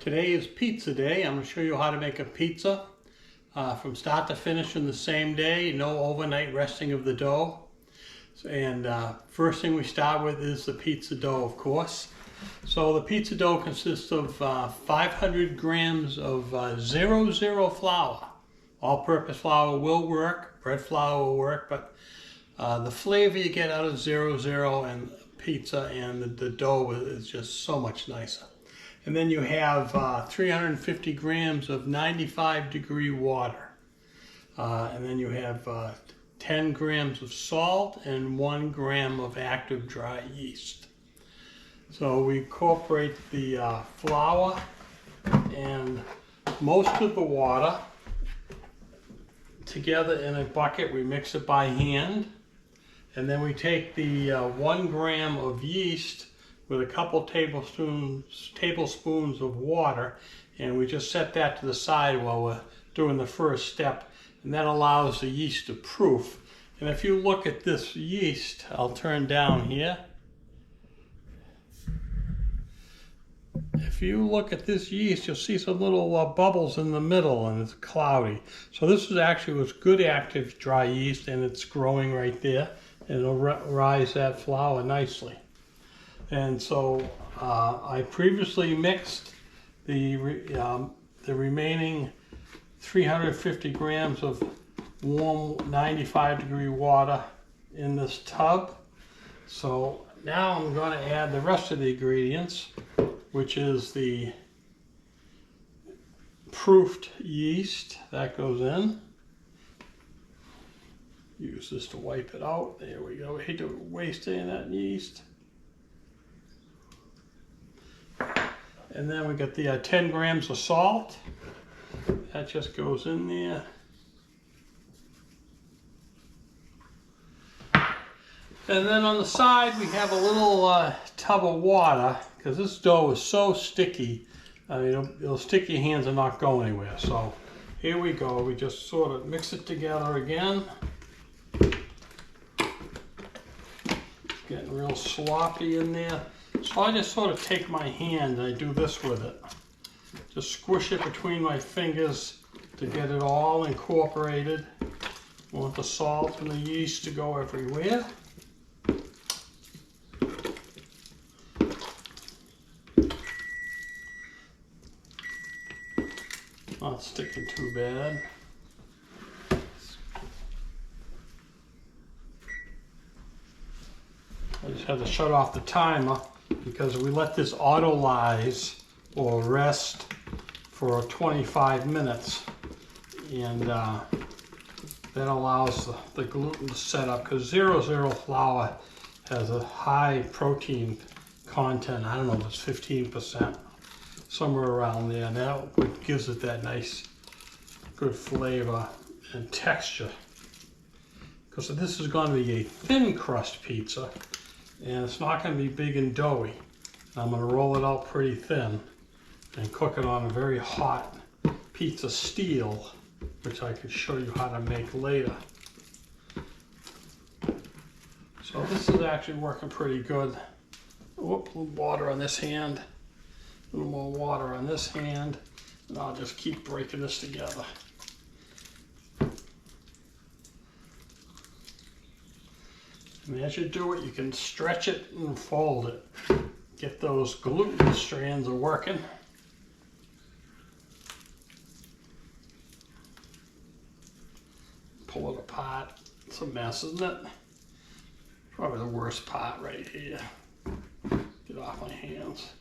Today is pizza day. I'm going to show you how to make a pizza from start to finish in the same day. No overnight resting of the dough. And first thing we start with is the pizza dough, of course. So the pizza dough consists of 500 grams of 00 flour. All-purpose flour will work, bread flour will work, but the flavor you get out of 00 and pizza and the dough is just so much nicer. And then you have 350 grams of 95-degree water. And then you have 10 grams of salt and 1 gram of active dry yeast. So we incorporate the flour and most of the water together in a bucket. We mix it by hand. And then we take the 1 gram of yeast with a couple tablespoons of water, and we just set that to the side while we're doing the first step, and that allows the yeast to proof. And if you look at this yeast, I'll turn down here. If you look at this yeast, you'll see some little bubbles in the middle, and it's cloudy. So this is actually was good active dry yeast, and it's growing right there, and it'll rise that flour nicely. And so I previously mixed the remaining 350 grams of warm 95-degree water in this tub. So now I'm going to add the rest of the ingredients, which is the proofed yeast that goes in. Use this to wipe it out. There we go. I hate to waste any of that yeast. And then we got the 10 grams of salt. That just goes in there. And then on the side we have a little tub of water, because this dough is so sticky. I mean, it'll stick your hands and not go anywhere. So here we go. We just sort of mix it together again. Getting real sloppy in there. So I just sort of take my hand and I do this with it. Just squish it between my fingers to get it all incorporated. I want the salt and the yeast to go everywhere. Not sticking too bad. I just had to shut off the timer because we let this autolyze or rest for 25 minutes, and that allows the gluten to set up, because 00 flour has a high protein content. I don't know if it's 15%, somewhere around there, and that gives it that nice good flavor and texture. Because this is going to be a thin crust pizza, and it's not going to be big and doughy. I'm going to roll it out pretty thin and cook it on a very hot pizza steel, which I could show you how to make later. So this is actually working pretty good. Whoop, a little water on this hand, a little more water on this hand, and I'll just keep breaking this together. And as you do it, you can stretch it and fold it. Get those gluten strands working. Pull it apart. It's a mess, isn't it? Probably the worst part right here. Get off my hands.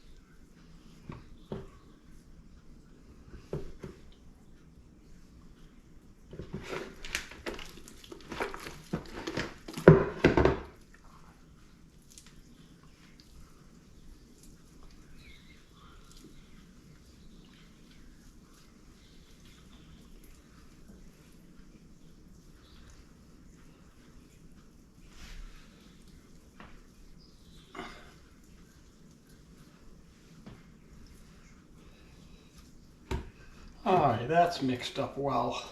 Alright, that's mixed up well.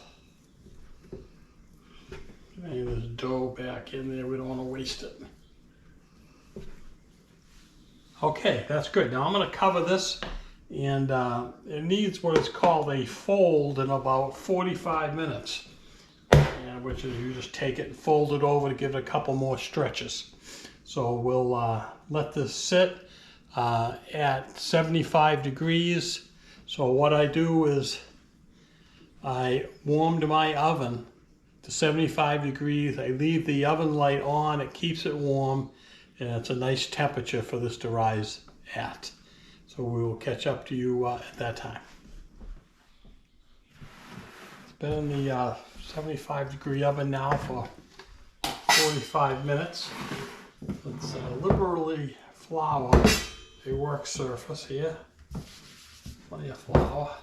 Getting this dough back in there, we don't want to waste it. Okay, that's good. Now I'm going to cover this and it needs what is called a fold in about 45 minutes, and which is you just take it and fold it over to give it a couple more stretches. So we'll let this sit at 75 degrees. So what I do is I warmed my oven to 75 degrees. I leave the oven light on, it keeps it warm, and it's a nice temperature for this to rise at. So we will catch up to you at that time. It's been in the 75 degree oven now for 45 minutes. Let's liberally flour a work surface here. Plenty of flour.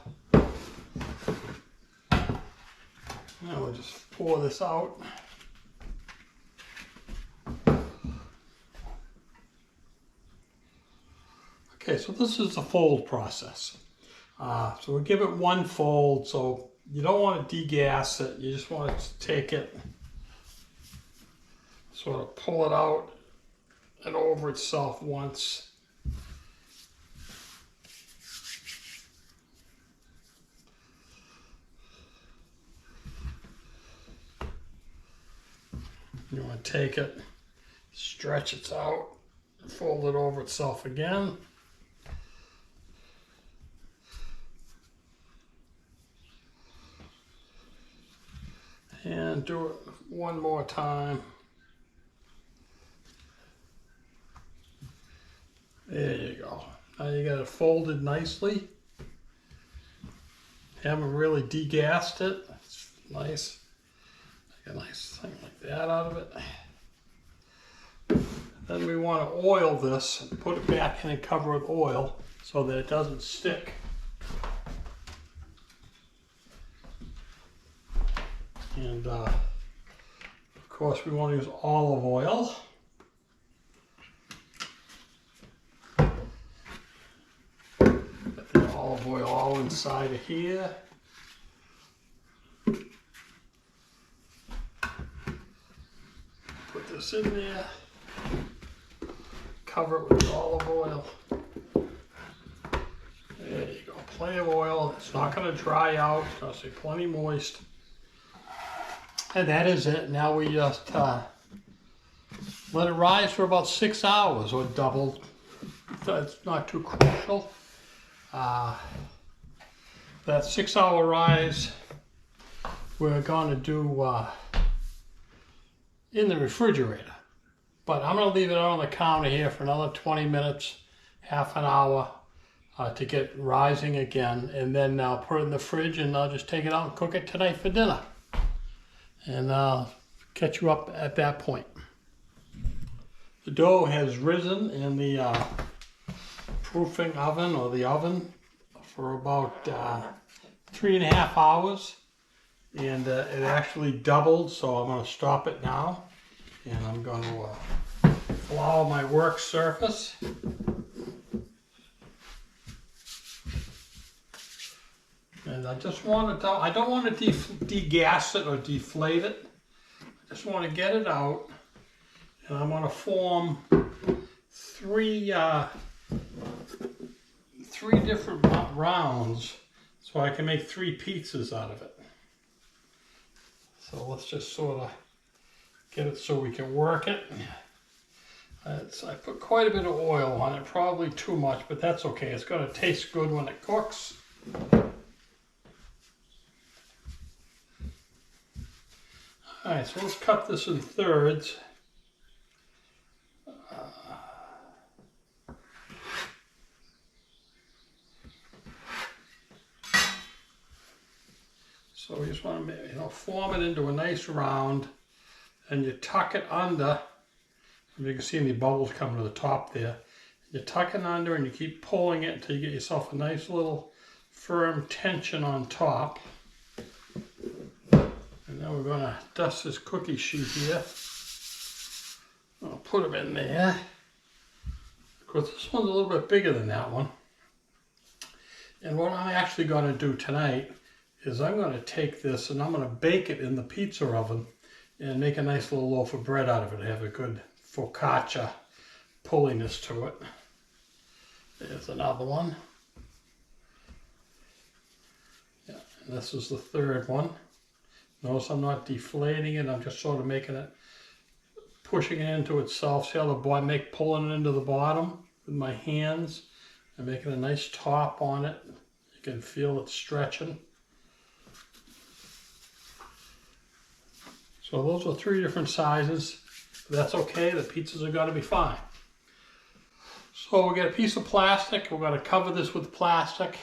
Now we'll just pour this out. Okay, so this is the fold process. So we'll give it one fold. So you don't want to degas it. You just want to take it, sort of pull it out and over itself once. You want to take it, stretch it out, fold it over itself again. And do it one more time. There you go. Now you got it folded nicely. Haven't really degassed it. It's nice. Make a nice thing like that out of it. Then we want to oil this and put it back in and cover with oil so that it doesn't stick. And of course we want to use olive oil. Get the olive oil all inside of here. Put this in there. Cover it with the olive oil. There you go, plenty of oil. It's not going to dry out. It's going to stay plenty moist. And that is it. Now we just let it rise for about 6 hours or double. That's not too crucial. That 6 hour rise we're going to do in the refrigerator. But I'm going to leave it out on the counter here for another 20 minutes, half an hour to get rising again. And then I'll put it in the fridge and I'll just take it out and cook it tonight for dinner. And I'll catch you up at that point. The dough has risen in the proofing oven or the oven for about 3.5 hours. And it actually doubled, so I'm going to stop it now. And I'm going to flour my work surface. And I just want to, I don't want to degas it or deflate it. I just want to get it out. And I'm going to form three different rounds so I can make 3 pizzas out of it. So let's just sort of get it so we can work it. I put quite a bit of oil on it, probably too much, but that's okay. It's going to taste good when it cooks. Alright, so let's cut this in thirds. So we just want to form it into a nice round, and you tuck it under. You can see any bubbles coming to the top there. You tuck it under and you keep pulling it until you get yourself a nice little firm tension on top. And then we're going to dust this cookie sheet here. I'll put them in there. Of course, this one's a little bit bigger than that one. And what I'm actually going to do tonight is I'm going to take this and I'm going to bake it in the pizza oven and make a nice little loaf of bread out of it. Have a good focaccia pulliness to it. There's another one. This is the third one. Notice I'm not deflating it, I'm just sort of making it, pushing it into itself. See how pulling it into the bottom with my hands and making a nice top on it. You can feel it stretching. So those are 3 different sizes. That's okay, the pizzas are gonna be fine. So we'll get a piece of plastic, we're gonna cover this with plastic,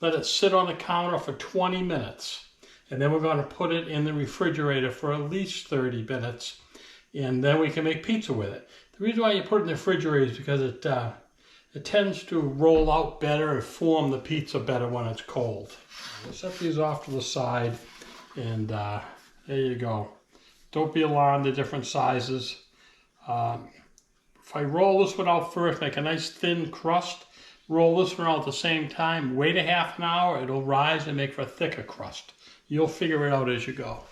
let it sit on the counter for 20 minutes. And then we're going to put it in the refrigerator for at least 30 minutes. And then we can make pizza with it. The reason why you put it in the refrigerator is because it tends to roll out better and form the pizza better when it's cold. We'll set these off to the side. And there you go. Don't be alarmed, the different sizes. If I roll this one out first, make a nice thin crust, roll this one out at the same time, wait a half an hour, it'll rise and make for a thicker crust. You'll figure it out as you go.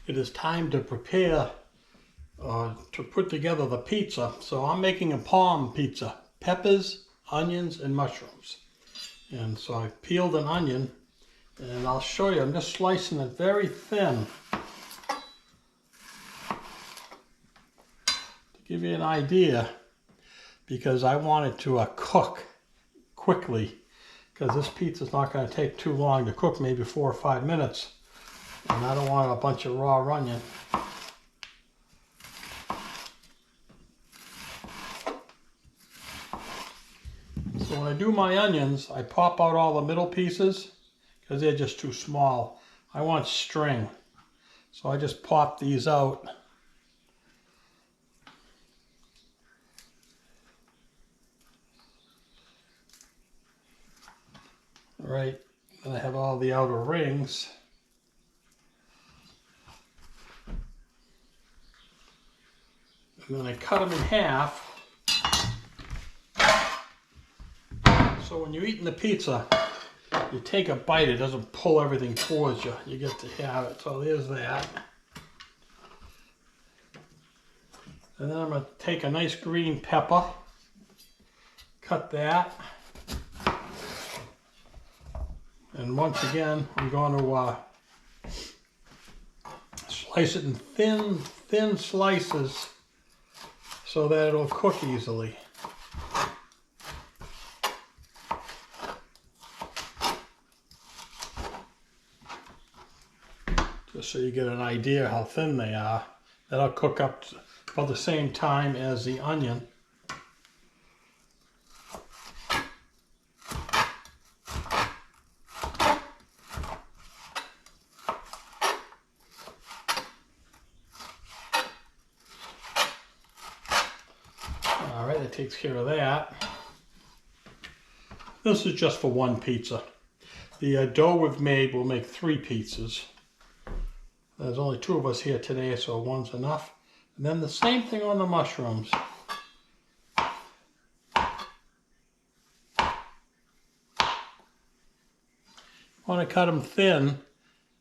It is time to prepare, to put together the pizza. So I'm making a palm pizza, peppers, onions, and mushrooms. And so I peeled an onion, and I'll show you, I'm just slicing it very thin. To give you an idea, because I want it to cook quickly, because this pizza is not going to take too long to cook, maybe 4 or 5 minutes, and I don't want a bunch of raw onion. So when I do my onions, I pop out all the middle pieces because they're just too small. I want string, so I just pop these out. Right, and I have all the outer rings. And then I cut them in half. So when you're eating the pizza, you take a bite, it doesn't pull everything towards you. You get to have it. So there's that. And then I'm going to take a nice green pepper, cut that. And once again, I'm going to slice it in thin slices so that it'll cook easily. Just so you get an idea how thin they are. That'll cook up about the same time as the onion. Alright, that takes care of that. This is just for one pizza. The dough we've made will make 3 pizzas. There's only 2 of us here today, so one's enough. And then the same thing on the mushrooms. I want to cut them thin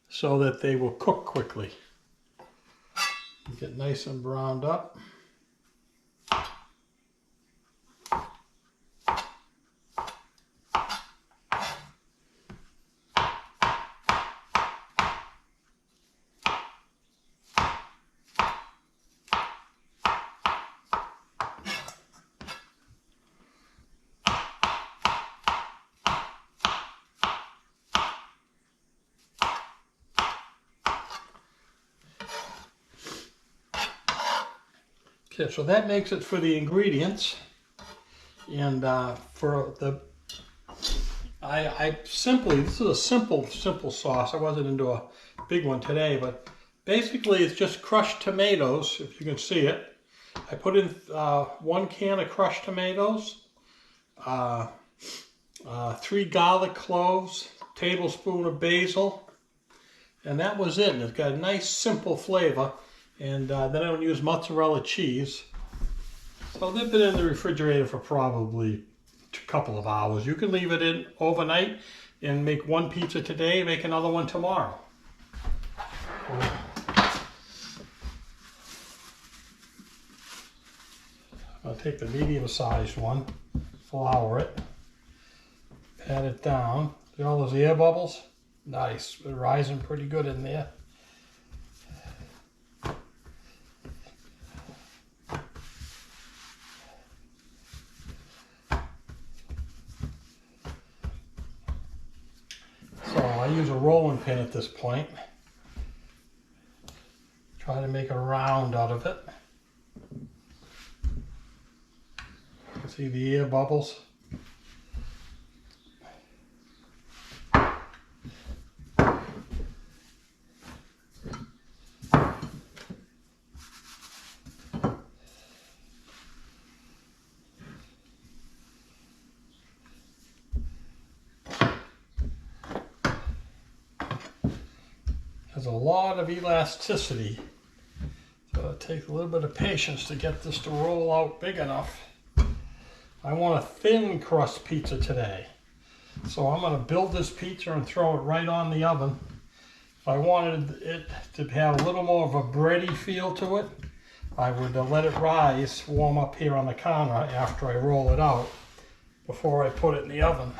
so that they will cook quickly. Get nice and browned up. Okay, so that makes it for the ingredients. And for the, this is a simple sauce. I wasn't into a big one today, but basically it's just crushed tomatoes, if you can see it. I put in 1 can of crushed tomatoes, 3 garlic cloves, tablespoon of basil, and that was it. And it's got a nice simple flavor. And then I would use mozzarella cheese. So they've been in the refrigerator for probably a couple of hours. You can leave it in overnight and make 1 pizza today, make another one tomorrow. I'll take the medium-sized one, flour it, pat it down. See all those air bubbles? Nice, they're rising pretty good in there. So I use a rolling pin at this point. Try to make a round out of it. You can see the air bubbles. There's a lot of elasticity, so it takes a little bit of patience to get this to roll out big enough. I want a thin crust pizza today, so I'm going to build this pizza and throw it right on the oven. If I wanted it to have a little more of a bready feel to it, I would let it rise, warm up here on the counter after I roll it out before I put it in the oven.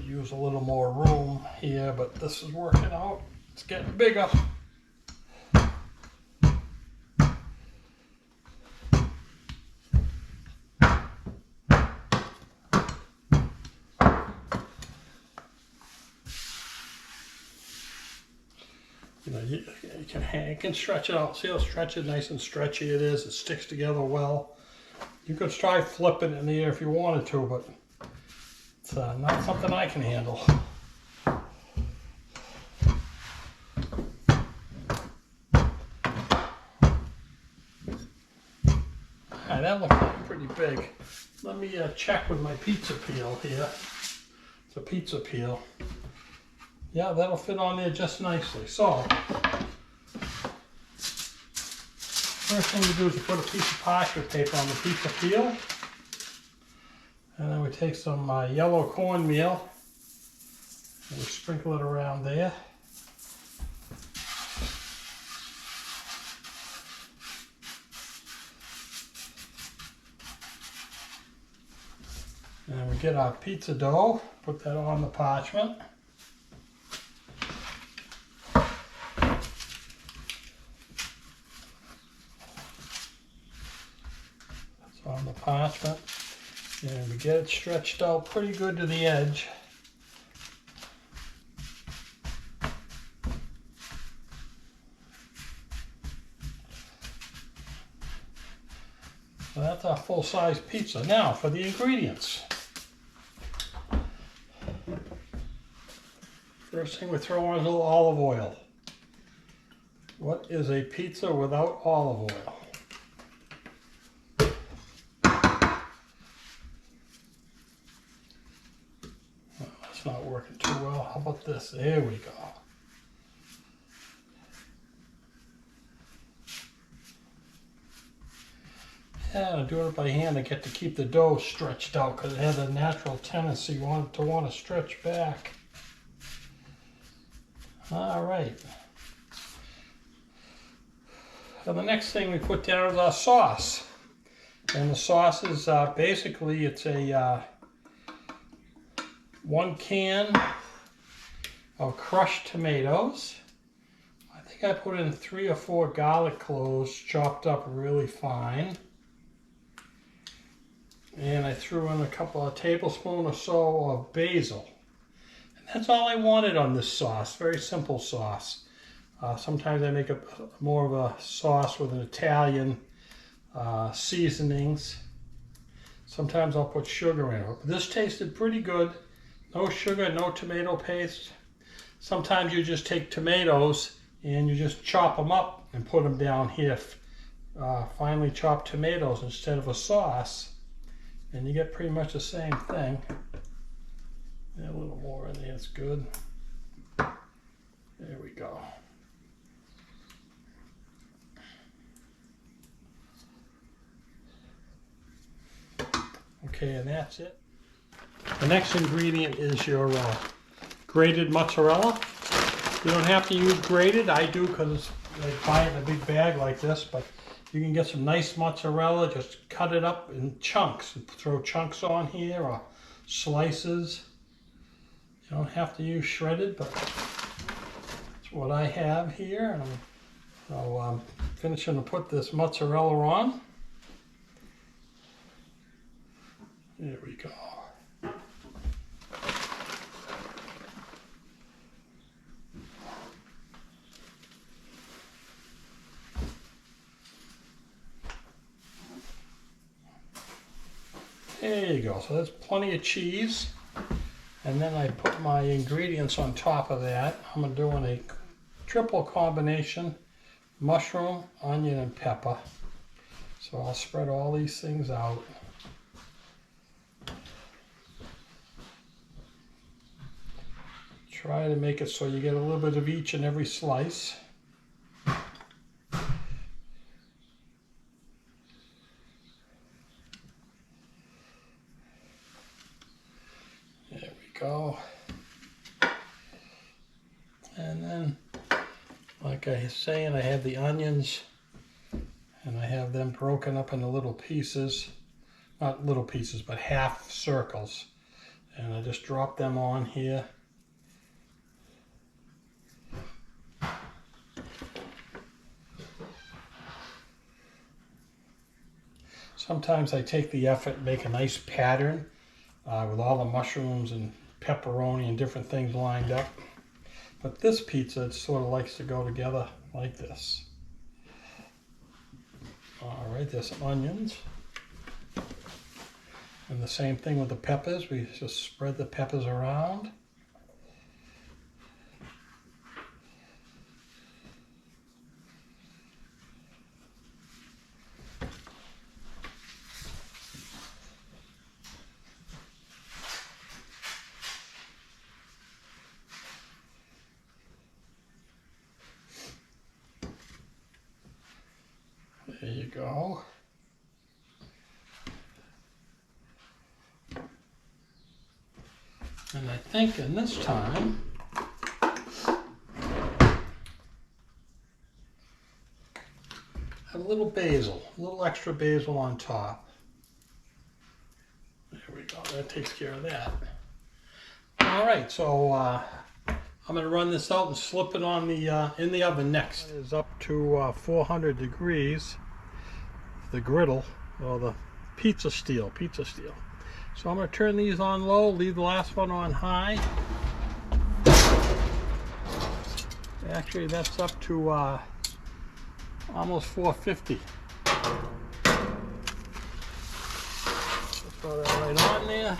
Use a little more room here, but this is working out. It's getting bigger. You know, you can stretch it out. See how stretchy, nice and stretchy it is. It sticks together well. You could try flipping it in the air if you wanted to, but it's not something I can handle. That looks like pretty big. Let me check with my pizza peel here. It's a pizza peel. Yeah, that'll fit on there just nicely. So, first thing we do is we put a piece of parchment paper on the pizza peel. And then we take some yellow cornmeal and we sprinkle it around there. And we get our pizza dough, put that on the parchment. That's on the parchment. And we get it stretched out pretty good to the edge. So that's our full-size pizza. Now for the ingredients. First thing we throw on is a little olive oil. What is a pizza without olive oil? Not working too well. How about this? There we go. Yeah, I'm doing it by hand. I get to keep the dough stretched out because it has a natural tendency to want to stretch back. All right. So the next thing we put down is our sauce. And the sauce is basically, it's a 1 can of crushed tomatoes. I think I put in 3 or 4 garlic cloves chopped up really fine. And I threw in a couple of tablespoons or so of basil. And that's all I wanted on this sauce. Very simple sauce. Sometimes I make more of a sauce with an Italian seasonings. Sometimes I'll put sugar in it. But this tasted pretty good. No sugar, no tomato paste. Sometimes you just take tomatoes and you just chop them up and put them down here. Finely chopped tomatoes instead of a sauce. And you get pretty much the same thing. A little more in there, it's good. There we go. Okay, and that's it. The next ingredient is your grated mozzarella. You don't have to use grated. I do because I buy it in a big bag like this, but you can get some nice mozzarella, just cut it up in chunks and throw chunks on here or slices. You don't have to use shredded, but that's what I have here. And I'm finishing to put this mozzarella on. There we go. There you go. So that's plenty of cheese. And then I put my ingredients on top of that. I'm doing a triple combination: mushroom, onion, and pepper. So I'll spread all these things out. Try to make it so you get a little bit of each in every slice. There we go. And then, like I was saying, I have the onions, and I have them broken up into little pieces. Not little pieces, but half circles. And I just drop them on here. Sometimes I take the effort and make a nice pattern with all the mushrooms and pepperoni and different things lined up. But this pizza, it sort of likes to go together like this. All right, there's some onions. And the same thing with the peppers. We just spread the peppers around. There you go. And I think in this time, have a little basil, a little extra basil on top. There we go, that takes care of that. All right, so I'm gonna run this out and slip it on the in the oven next. It is up to 400 degrees, the griddle, or the pizza steel. So I'm going to turn these on low, leave the last one on high. Actually, that's up to almost 450. Just throw that right on there.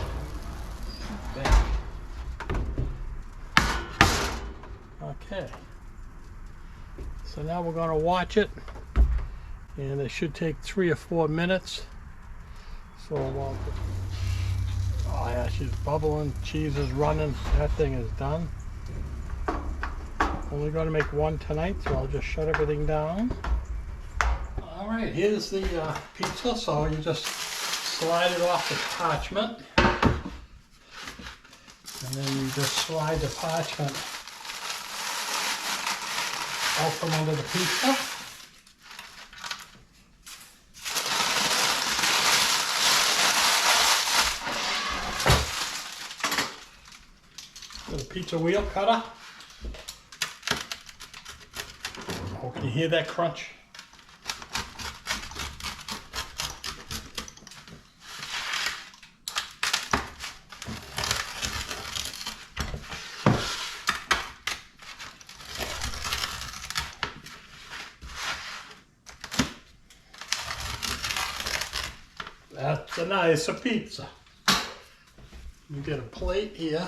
Bang. Okay. So now we're going to watch it, and it should take 3 or 4 minutes. So oh yeah, she's bubbling, cheese is running, that thing is done. Only going to make one tonight, so I'll just shut everything down. All right, here's the pizza. So you just slide it off the parchment, and then you just slide the parchment out from under the pizza. With a pizza wheel cutter. Oh, can you hear that crunch? That's a nice pizza. You get a plate here.